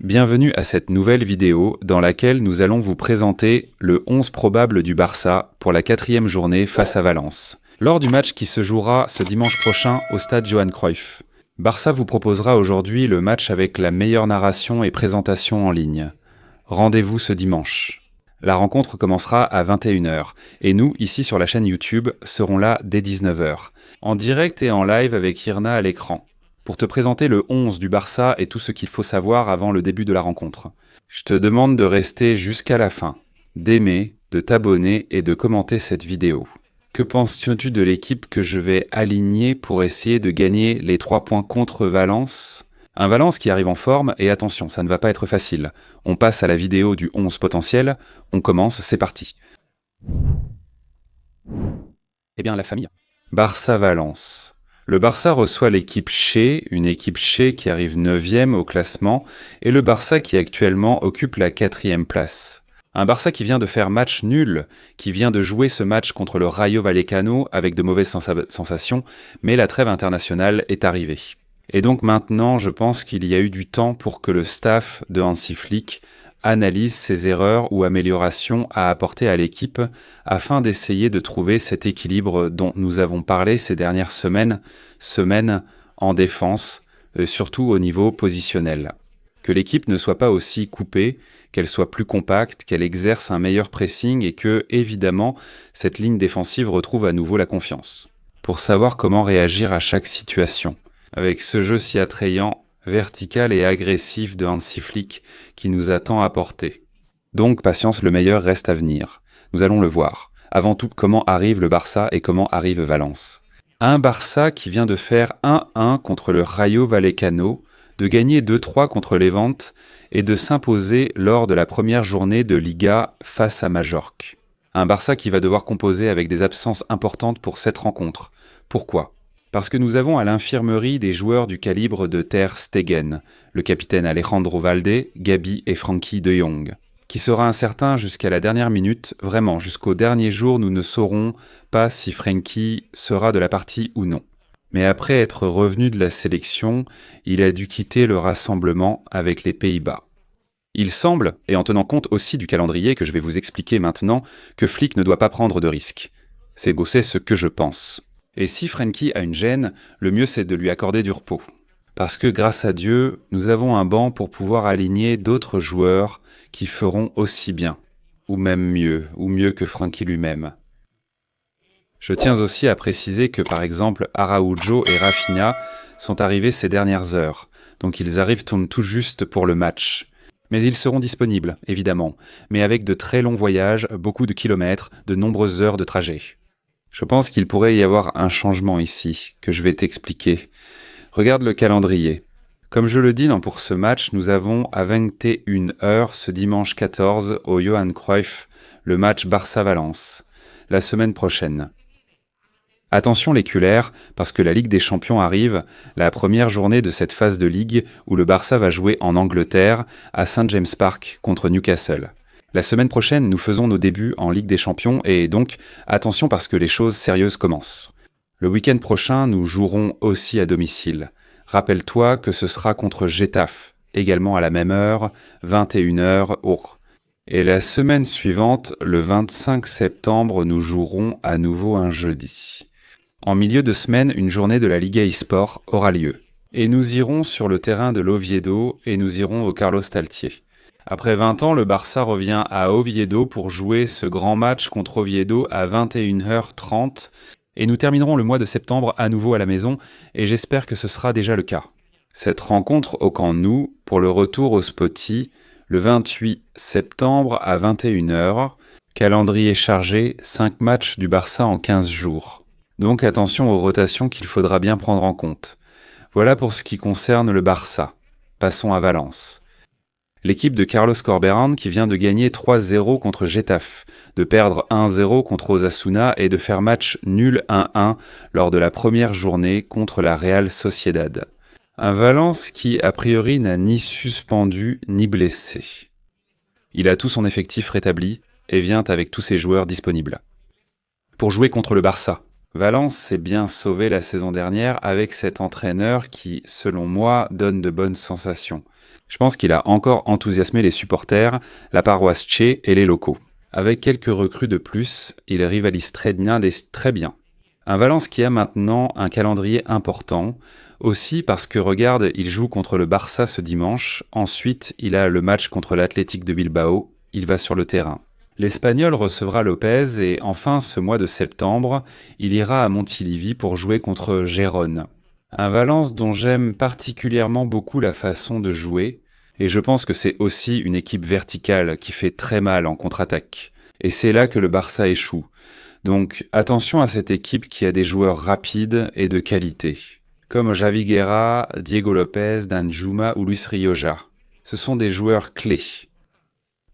Bienvenue à cette nouvelle vidéo dans laquelle nous allons vous présenter le 11 probable du Barça pour la 4e journée face à Valence, lors du match qui se jouera ce dimanche prochain au stade Johan Cruyff. Barça vous proposera aujourd'hui le match avec la meilleure narration et présentation en ligne. Rendez-vous ce dimanche. La rencontre commencera à 21h et nous, ici sur la chaîne YouTube, serons là dès 19h, en direct et en live avec Irna à l'écran, pour te présenter le 11 du Barça et tout ce qu'il faut savoir avant le début de la rencontre. Je te demande de rester jusqu'à la fin, d'aimer, de t'abonner et de commenter cette vidéo. Que penses-tu de l'équipe que je vais aligner pour essayer de gagner les 3 points contre Valence ? Un Valence qui arrive en forme, et attention, ça ne va pas être facile. On passe à la vidéo du 11 potentiel, on commence, c'est parti. Eh bien, la famille. Barça-Valence. Le Barça reçoit l'équipe Che, une équipe Che qui arrive 9e au classement, et le Barça qui actuellement occupe la 4e place. Un Barça qui vient de faire match nul, qui vient de jouer ce match contre le Rayo Vallecano avec de mauvaises sensations, mais la trêve internationale est arrivée. Et donc maintenant, je pense qu'il y a eu du temps pour que le staff de Hansi Flick analyse ses erreurs ou améliorations à apporter à l'équipe afin d'essayer de trouver cet équilibre dont nous avons parlé ces dernières semaines en défense, surtout au niveau positionnel. Que l'équipe ne soit pas aussi coupée, qu'elle soit plus compacte, qu'elle exerce un meilleur pressing et que, évidemment, cette ligne défensive retrouve à nouveau la confiance. Pour savoir comment réagir à chaque situation. Avec ce jeu si attrayant, vertical et agressif de Hansi Flick qui nous a tant apporté. Donc patience, le meilleur reste à venir. Nous allons le voir. Avant tout, comment arrive le Barça et comment arrive Valence. Un Barça qui vient de faire 1-1 contre le Rayo Vallecano, de gagner 2-3 contre Levante et de s'imposer lors de la première journée de Liga face à Majorque. Un Barça qui va devoir composer avec des absences importantes pour cette rencontre. Pourquoi ? Parce que nous avons à l'infirmerie des joueurs du calibre de Ter Stegen, le capitaine Alejandro Valde, Gabi et Frenkie de Jong, qui sera incertain jusqu'à la dernière minute, vraiment jusqu'au dernier jour nous ne saurons pas si Frenkie sera de la partie ou non. Mais après être revenu de la sélection, il a dû quitter le rassemblement avec les Pays-Bas. Il semble, et en tenant compte aussi du calendrier que je vais vous expliquer maintenant, que Flick ne doit pas prendre de risques. C'est ce que je pense. Et si Frenkie a une gêne, le mieux c'est de lui accorder du repos. Parce que grâce à Dieu, nous avons un banc pour pouvoir aligner d'autres joueurs qui feront aussi bien, ou même mieux que Frenkie lui-même. Je tiens aussi à préciser que par exemple Araujo et Rafinha sont arrivés ces dernières heures, donc ils arrivent tout juste pour le match. Mais ils seront disponibles, évidemment, mais avec de très longs voyages, beaucoup de kilomètres, de nombreuses heures de trajet. Je pense qu'il pourrait y avoir un changement ici, que je vais t'expliquer. Regarde le calendrier. Comme je le dis pour ce match, nous avons à 21h ce dimanche 14 au Johan Cruyff, le match Barça-Valence, la semaine prochaine. Attention les culaires, parce que la Ligue des Champions arrive, la première journée de cette phase de Ligue où le Barça va jouer en Angleterre, à St James Park contre Newcastle. La semaine prochaine, nous faisons nos débuts en Ligue des Champions et donc, attention parce que les choses sérieuses commencent. Le week-end prochain, nous jouerons aussi à domicile. Rappelle-toi que ce sera contre Getafe, également à la même heure, 21h Our. Et la semaine suivante, le 25 septembre, nous jouerons à nouveau un jeudi. En milieu de semaine, une journée de la Liga eSport aura lieu. Et nous irons sur le terrain de l'Oviedo et nous irons au Carlos Taltier. Après 20 ans, le Barça revient à Oviedo pour jouer ce grand match contre Oviedo à 21h30 et nous terminerons le mois de septembre à nouveau à la maison et j'espère que ce sera déjà le cas. Cette rencontre au Camp Nou pour le retour au Spoty le 28 septembre à 21h, calendrier chargé, 5 matchs du Barça en 15 jours. Donc attention aux rotations qu'il faudra bien prendre en compte. Voilà pour ce qui concerne le Barça. Passons à Valence. L'équipe de Carlos Corberán qui vient de gagner 3-0 contre Getafe, de perdre 1-0 contre Osasuna et de faire match nul 1-1 lors de la première journée contre la Real Sociedad. Un Valence qui, a priori, n'a ni suspendu ni blessé. Il a tout son effectif rétabli et vient avec tous ses joueurs disponibles. Pour jouer contre le Barça, Valence s'est bien sauvé la saison dernière avec cet entraîneur qui, selon moi, donne de bonnes sensations. Je pense qu'il a encore enthousiasmé les supporters, la paroisse tché et les locaux. Avec quelques recrues de plus, il rivalise très bien. Un Valence qui a maintenant un calendrier important, aussi parce que regarde, il joue contre le Barça ce dimanche, ensuite il a le match contre l'Athletic de Bilbao, il va sur le terrain. L'Espagnol recevra Lopez et enfin ce mois de septembre, il ira à Montilivi pour jouer contre Gérone. Un Valence dont j'aime particulièrement beaucoup la façon de jouer, et je pense que c'est aussi une équipe verticale qui fait très mal en contre-attaque. Et c'est là que le Barça échoue. Donc attention à cette équipe qui a des joueurs rapides et de qualité, comme Javi Guerra, Diego Lopez, Danjuma ou Luis Rioja. Ce sont des joueurs clés.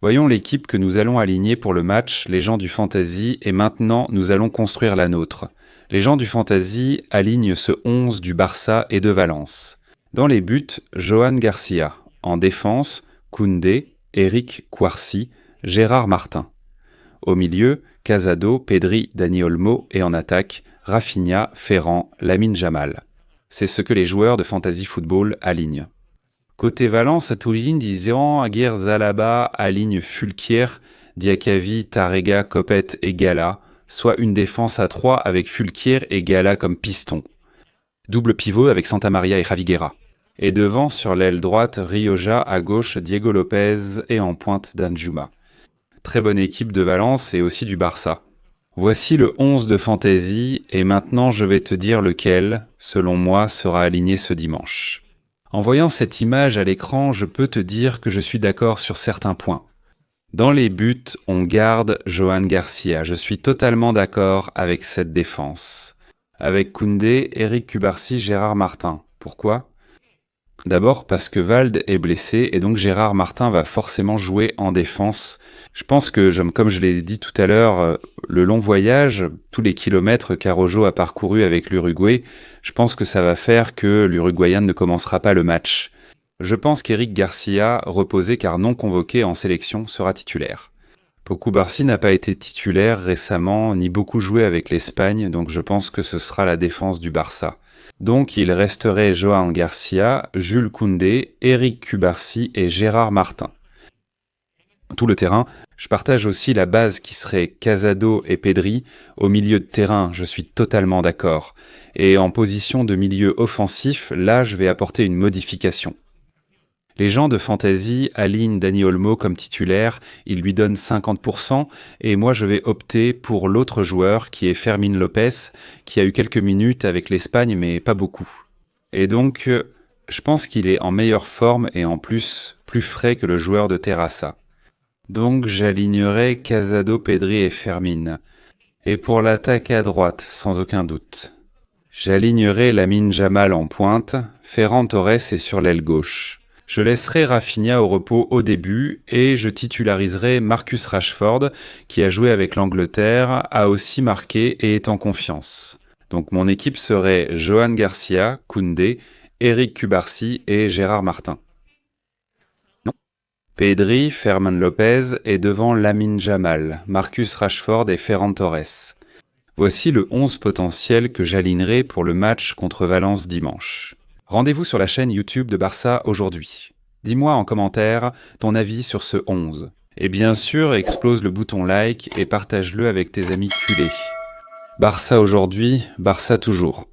Voyons l'équipe que nous allons aligner pour le match, les gens du Fantasy, et maintenant nous allons construire la nôtre. Les gens du Fantasy alignent ce 11 du Barça et de Valence. Dans les buts, Johan Garcia. En défense, Koundé, Eric Kouarsi, Gérard Martin. Au milieu, Casado, Pedri, Dani Olmo et en attaque, Rafinha, Ferran, Lamine Jamal. C'est ce que les joueurs de Fantasy Football alignent. Côté Valence, Toujin, Dizian, Aguirre, Zalaba aligne Fulquier, Diakavi, Tarrega, Copet et Gala, soit une défense à 3 avec Fulquier et Gala comme piston. Double pivot avec Santamaria et Javi Guerra. Et devant, sur l'aile droite, Rioja, à gauche, Diego Lopez et en pointe Danjuma. Très bonne équipe de Valence et aussi du Barça. Voici le 11 de Fantasy et maintenant je vais te dire lequel, selon moi, sera aligné ce dimanche. En voyant cette image à l'écran, je peux te dire que je suis d'accord sur certains points. Dans les buts, on garde Johan Garcia. Je suis totalement d'accord avec cette défense. Avec Koundé, Eric Cubarsí, Gérard Martin. Pourquoi ? D'abord parce que Vald est blessé et donc Gérard Martin va forcément jouer en défense. Je pense que, comme je l'ai dit tout à l'heure, le long voyage, tous les kilomètres qu'Araujo a parcouru avec l'Uruguay, je pense que ça va faire que l'Uruguayen ne commencera pas le match. Je pense qu'Eric Garcia, reposé car non convoqué en sélection, sera titulaire. Cubarsí n'a pas été titulaire récemment, ni beaucoup joué avec l'Espagne, donc je pense que ce sera la défense du Barça. Donc il resterait Johan Garcia, Jules Koundé, Eric Cubarsí et Gérard Martin. Tout le terrain, je partage aussi la base qui serait Casado et Pedri. Au milieu de terrain, je suis totalement d'accord. Et en position de milieu offensif, là je vais apporter une modification. Les gens de Fantasy alignent Dani Olmo comme titulaire, ils lui donnent 50%, et moi je vais opter pour l'autre joueur qui est Fermín Lopez, qui a eu quelques minutes avec l'Espagne mais pas beaucoup. Et donc, je pense qu'il est en meilleure forme et en plus frais que le joueur de Terrassa. Donc j'alignerai Casado, Pedri et Fermín. Et pour l'attaque à droite, sans aucun doute. J'alignerai Lamine Jamal en pointe, Ferran Torres est sur l'aile gauche. Je laisserai Rafinha au repos au début et je titulariserai Marcus Rashford, qui a joué avec l'Angleterre, a aussi marqué et est en confiance. Donc mon équipe serait Johan Garcia, Koundé, Eric Cubarsí et Gérard Martin. Non. Pedri, Fermín Lopez est devant Lamine Jamal, Marcus Rashford et Ferran Torres. Voici le 11 potentiel que j'alignerai pour le match contre Valence dimanche. Rendez-vous sur la chaîne YouTube de Barça aujourd'hui. Dis-moi en commentaire ton avis sur ce 11. Et bien sûr, explose le bouton like et partage-le avec tes amis culés. Barça aujourd'hui, Barça toujours.